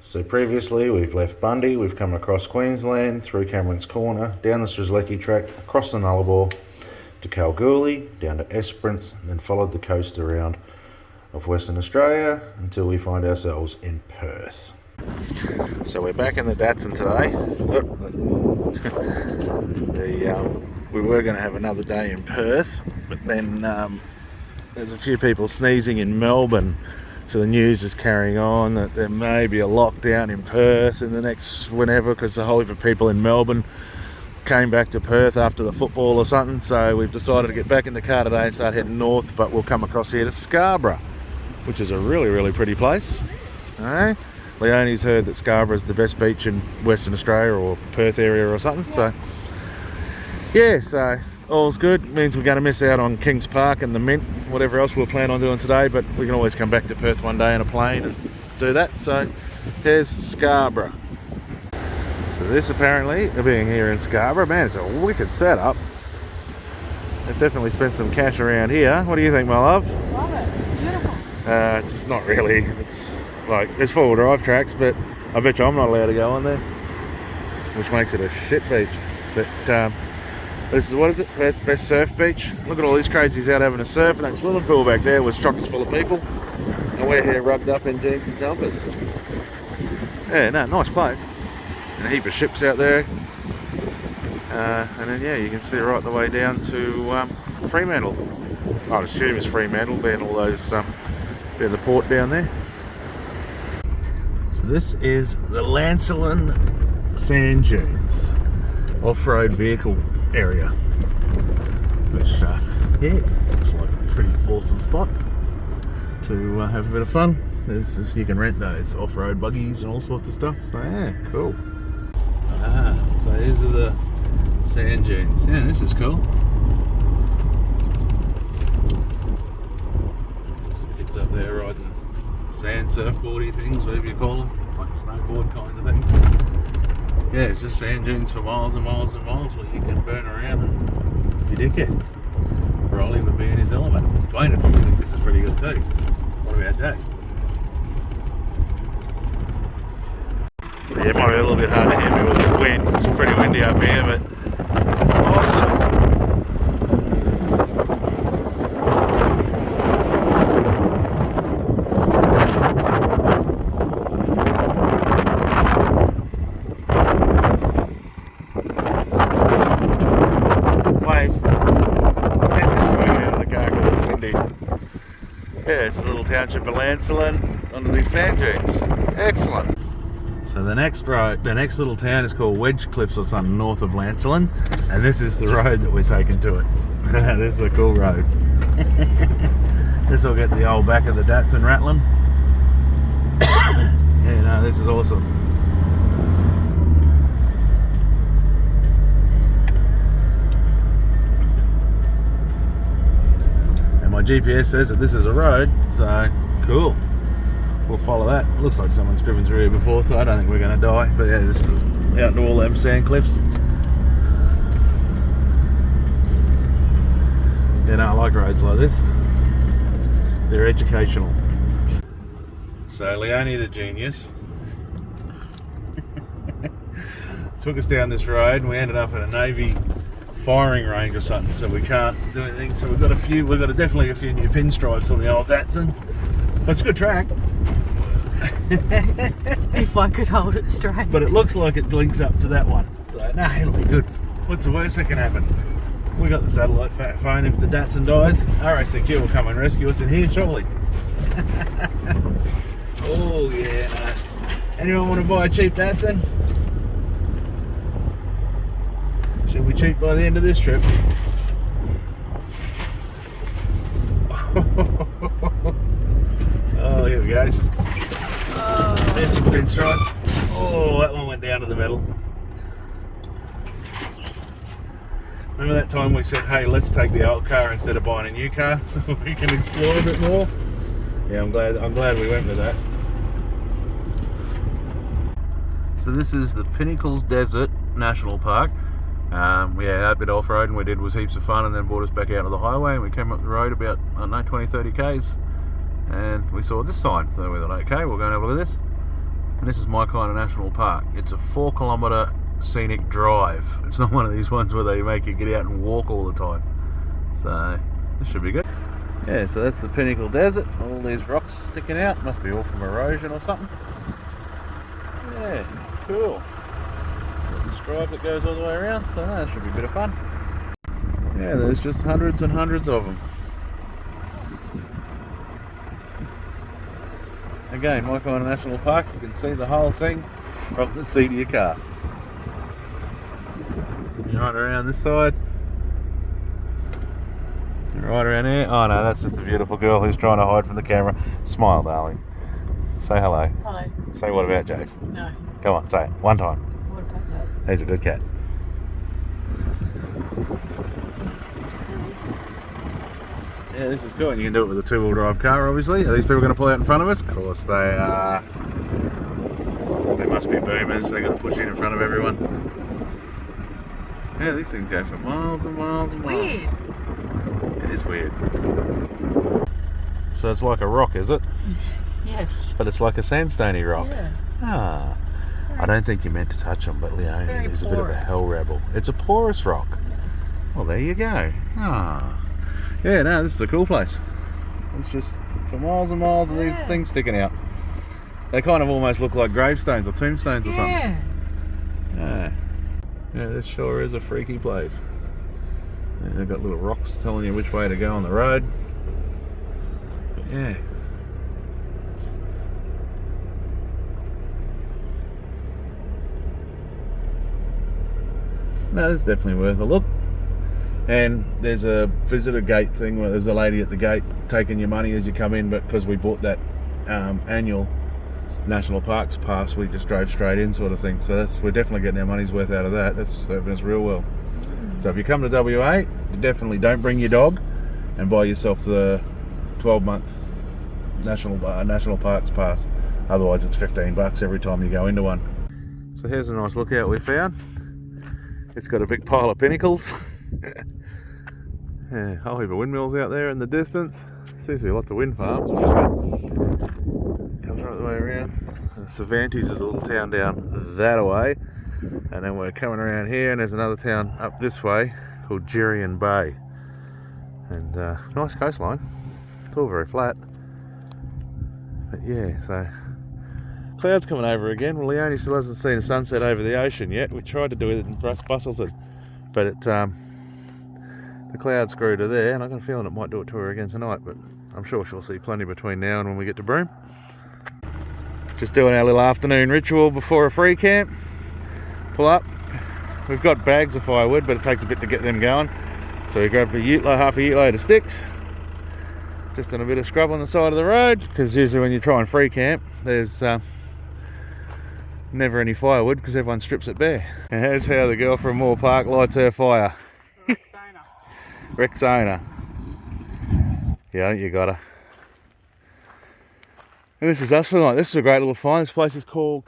So previously we've left Bundy, we've come across Queensland, through Cameron's Corner, down the Strzelecki track, across the Nullarbor to Kalgoorlie, down to Esperance, and then followed the coast around of Western Australia until we find ourselves in Perth. So we're back in the Datsun today. We were going to have another day in Perth, but then there's a few people sneezing in Melbourne. So the news is carrying on that there may be a lockdown in Perth in the next whenever, because a whole heap of people in Melbourne came back to Perth after the football or something. So we've decided to get back in the car today and start heading north, but we'll come across here to Scarborough, which is a really, really pretty place. Alright. Leonie's heard that Scarborough is the best beach in Western Australia or Perth area or something. So yeah, so all's good. It means we're going to miss out on Kings Park and the Mint, whatever else we'll plan on doing today, but we can always come back to Perth one day in a plane and do that. So here's Scarborough. So this apparently, being here in Scarborough, man, it's a wicked setup. They've definitely spent some cash around here. What do you think, my love? Love it. It's beautiful. It's not really. It's like, there's four-wheel drive tracks, but I bet you I'm not allowed to go on there, which makes it a shit beach. But this is, what is it? Perth's best surf beach. Look at all these crazies out having a surf, and that swimming pool back there was chock full of people. And we're here rubbed up in jeans and jumpers. Yeah, no, nice place. And a heap of ships out there. And then yeah, you can see right the way down to Fremantle. I'd assume it's Fremantle, being all those being the port down there. So this is the Lancelin sand dunes, off-road vehicle area, which yeah, looks like a pretty awesome spot to have a bit of fun. You can rent those off-road buggies and all sorts of stuff, so yeah, cool. So these are the sand dunes. Yeah, this is cool. Some kids up there riding sand surfboardy things, whatever you call them, like snowboard kinds of things. Yeah, it's just sand dunes for miles and miles and miles where you can burn around and be dickheads. Riley would be in his element. Dwayne would probably think this is pretty good too. What about Jax? So yeah, it might be a little bit hard to hear me with the wind. It's pretty windy up here, but awesome. Yeah, it's a little township of Lancelin under these sand dunes. Excellent. So the next little town is called Wedge Cliffs or something, north of Lancelin, and this is the road that we're taking to it. This is a cool road. This will get the old back of the Datsun rattling. Yeah, no, this is awesome. My GPS says that this is a road, so cool. We'll follow that. Looks like someone's driven through here before, so I don't think we're going to die. But yeah, just out to all them sand cliffs. Yeah, no, I like roads like this. They're educational. So Leonie the genius took us down this road, and we ended up at a Navy firing range or something, so we can't do anything. So we've got definitely a few new pinstripes on the old Datsun. But it's a good track. If I could hold it straight. But it looks like it links up to that one. So nah, it'll be good. What's the worst that can happen? We got the satellite phone. If the Datsun dies, RACQ will come and rescue us in here shortly. Oh yeah, no. Anyone want to buy a cheap Datsun? Should we cheat by the end of this trip? Oh, here we go. There's some pinstripes. Oh, that one went down to the metal. Remember that time we said, hey, let's take the old car instead of buying a new car so we can explore a bit more? Yeah, I'm glad we went with that. So this is the Pinnacles Desert National Park. Yeah, that bit off-road and we did was heaps of fun, and then brought us back out of the highway, and we came up the road about, I don't know, 20-30 k's, and we saw this sign, so we thought, okay, we'll go and have a look at this. And this is my kind of national park. It's a 4-kilometre scenic drive. It's not one of these ones where they make you get out and walk all the time. So this should be good. Yeah, so that's the Pinnacles Desert. All these rocks sticking out. Must be all from erosion or something. Yeah, cool. This drive that goes all the way around, so that should be a bit of fun. Yeah, there's just hundreds and hundreds of them. Again, my kind of national park, you can see the whole thing from the seat of your car. Right around this side. Right around here. Oh no, that's just a beautiful girl who's trying to hide from the camera. Smile, darling. Say hello. Hello. Say what about Jace? No. Come on, say it. One time. What about those? He's a good cat. Yeah, this is cool. You can do it with a 2-wheel drive car, obviously. Are these people going to pull out in front of us? Of course they are. They must be boomers. They're going to push in front of everyone. Yeah, these things go for miles and miles and miles. Weird. It is weird. So it's like a rock, is it? Yes. But it's like a sandstony rock. Yeah. Ah. I don't think you meant to touch them, but Leonie is a bit of a hell rebel. It's a porous rock. Yes. Well, there you go. Ah. Yeah, no, this is a cool place. It's just for miles and miles of these things sticking out. They kind of almost look like gravestones or tombstones or something. Yeah. Yeah, this sure is a freaky place. And they've got little rocks telling you which way to go on the road. But yeah. No, it's definitely worth a look. And there's a visitor gate thing where there's a lady at the gate taking your money as you come in, but because we bought that annual National Parks pass, we just drove straight in sort of thing. So we're definitely getting our money's worth out of that. That's serving us real well. So if you come to WA, you definitely don't bring your dog and buy yourself the 12-month National Parks pass. Otherwise it's $15 every time you go into one. So here's a nice lookout we found. It's got a big pile of pinnacles. Yeah, a whole heap of windmills out there in the distance. Seems to be lots of wind farms, which is good. Comes right the way around. And Cervantes is a little town down that way. And then we're coming around here and there's another town up this way called Geraldton Bay. And nice coastline. It's all very flat. But yeah, so clouds coming over again. Well, Leonie still hasn't seen a sunset over the ocean yet. We tried to do it in Bustleton, but it the clouds grew to there, and I've got a feeling it might do it to her again tonight, but I'm sure she'll see plenty between now and when we get to Broome. Just doing our little afternoon ritual before a free camp. Pull up. We've got bags of firewood, but it takes a bit to get them going. So we grabbed half a ute load of sticks. Just done a bit of scrub on the side of the road, because usually when you try and free camp, there's never any firewood because everyone strips it bare. And here's how the girl from Moore Park lights her fire. Rexona. Yeah, you got her. And this is us for the night. This is a great little find. This place is called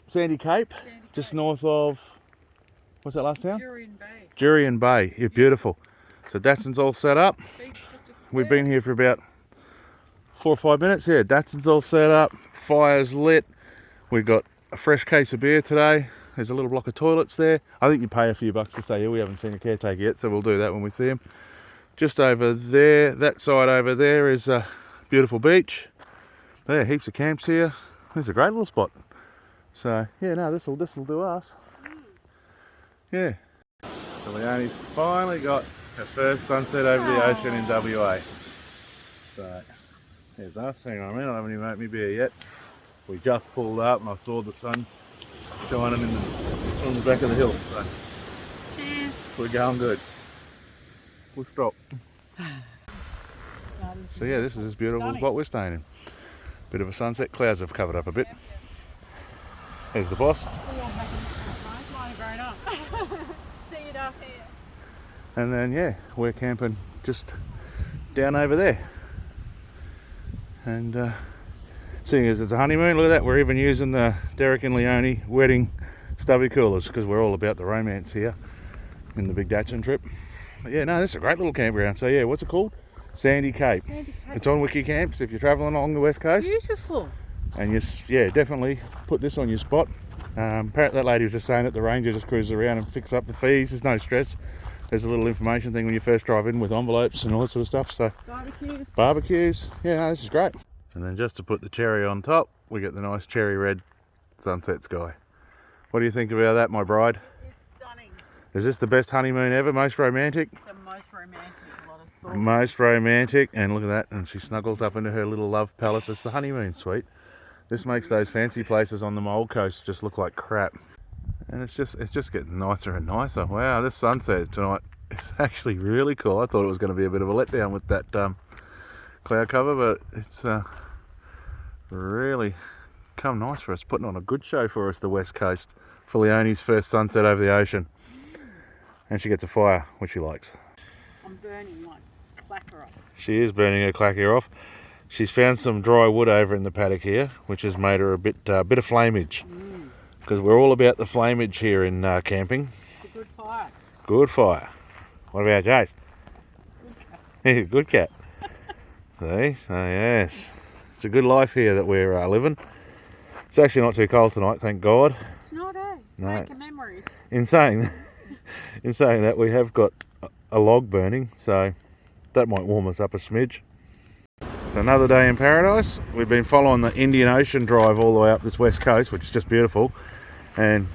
Sandy Cape, just north of, what's that last town? Geraldton Bay. Yeah, beautiful. So Datsun's all set up. We've been here for about 4 or 5 minutes. Yeah, Datsun's all set up. Fire's lit. We've got a fresh case of beer today. There's a little block of toilets there. I think you pay a few bucks to stay here. We haven't seen a caretaker yet, so we'll do that when we see him. Just over there, that side over there is a beautiful beach. There, heaps of camps here. It's a great little spot. So yeah, no, this'll do us. Yeah. So Leonie's finally got her first sunset over the ocean in WA. So there's us. Hang on a minute, I haven't even opened my beer yet. We just pulled up and I saw the sun shining on the back of the hill. So cheers. We're going good. We'll stop. So yeah, this is this beautiful spot we're staying in. Bit of a sunset. Clouds have covered up a bit. There's the boss. And then yeah, we're camping just down over there. And seeing as it's a honeymoon, look at that, we're even using the Derek and Leonie wedding stubby coolers because we're all about the romance here in the big Datsun trip. But yeah, no, this is a great little campground. So yeah, what's it called? Sandy Cape. It's on Wiki Camps if you're travelling along the west coast. Beautiful. And yeah, definitely put this on your spot. Apparently that lady was just saying that the ranger just cruises around and fixes up the fees. There's no stress. There's a little information thing when you first drive in with envelopes and all that sort of stuff. So barbecues. Yeah, no, this is great. And then just to put the cherry on top, we get the nice cherry red sunset sky. What do you think about that, my bride? It's stunning. Is this the best honeymoon ever? Most romantic? The most romantic, a lot of thought. Most romantic. And look at that. And she snuggles up into her little love palace. It's the honeymoon suite. This makes those fancy places on the Mold Coast just look like crap. And it's just getting nicer and nicer. Wow, this sunset tonight is actually really cool. I thought it was going to be a bit of a letdown with that cloud cover, but it's really come nice for us. Putting on a good show for us, the West Coast, for Leonie's first sunset over the ocean. And she gets a fire, which she likes. I'm burning one clacker off. She is burning her clacker off. She's found some dry wood over in the paddock here, which has made her a bit of flameage. Because we're all about the flameage here in camping. It's a good fire. Good fire. What about Jace? Good cat. Good cat. See? So yes. It's a good life here that we're living. It's actually not too cold tonight, thank God. It's not, eh? No. Making memories. In saying that, we have got a log burning, so that might warm us up a smidge. So another day in paradise. We've been following the Indian Ocean drive all the way up this west coast, which is just beautiful. And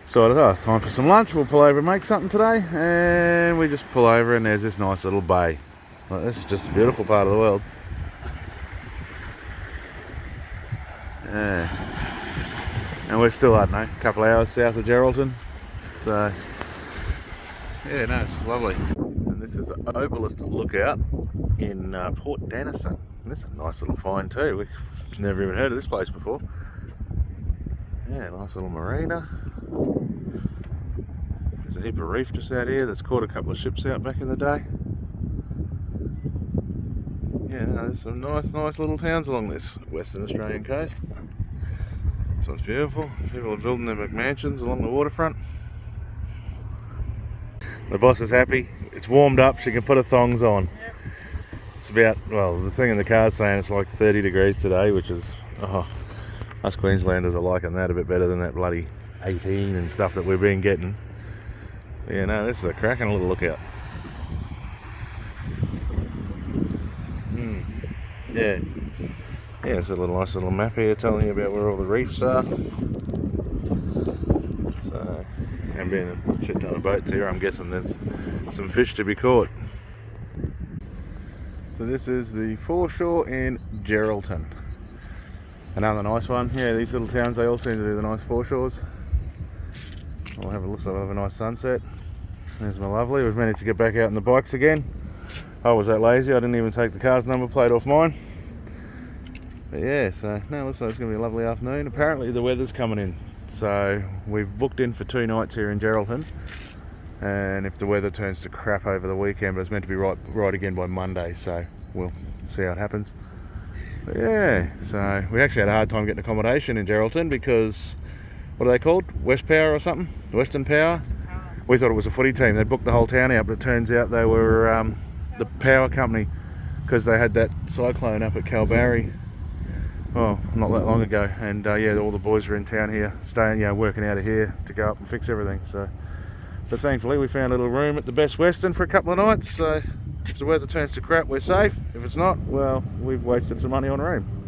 so time for some lunch. We'll pull over and make something today. And we just pull over and there's this nice little bay. Well, this is just a beautiful part of the world. Yeah. And we're still, I don't know, a couple of hours south of Geraldton. So, yeah, no, it's lovely. And this is the Obelisk Lookout in Port Denison. And this is a nice little find too. We've never even heard of this place before. Yeah, nice little marina. There's a heap of reef just out here that's caught a couple of ships out back in the day. Yeah, no, there's some nice little towns along this Western Australian coast. This one's beautiful. People are building their McMansions along the waterfront. The boss is happy. It's warmed up. She can put her thongs on. Yep. It's about, well, the thing in the car's saying it's like 30 degrees today, which is, us Queenslanders are liking that a bit better than that bloody 18 and stuff that we've been getting. But yeah, no, this is a cracking little lookout. Yeah, it's got a nice little map here telling you about where all the reefs are. So, and being a shit ton of boats here, I'm guessing there's some fish to be caught. So this is the foreshore in Geraldton. Another nice one. Yeah, these little towns, they all seem to do the nice foreshores. We'll have a look, so we'll have a nice sunset. There's my lovely. We've managed to get back out on the bikes again. I was that lazy, I didn't even take the car's number plate off mine. But yeah, so no, looks like it's going to be a lovely afternoon. Apparently the weather's coming in, so we've booked in for 2 nights here in Geraldton. And if the weather turns to crap over the weekend, but it's meant to be right again by Monday, so we'll see how it happens. But yeah, so we actually had a hard time getting accommodation in Geraldton because, what are they called? West Power or something? Western Power? We thought it was a footy team. They booked the whole town out, but it turns out they were the power company because they had that cyclone up at Calbarry. Oh, not that long ago, and yeah, all the boys were in town here, staying, working out of here to go up and fix everything. So, but thankfully we found a little room at the Best Western for a couple of nights. So, if the weather turns to crap, we're safe. If it's not, well, we've wasted some money on a room.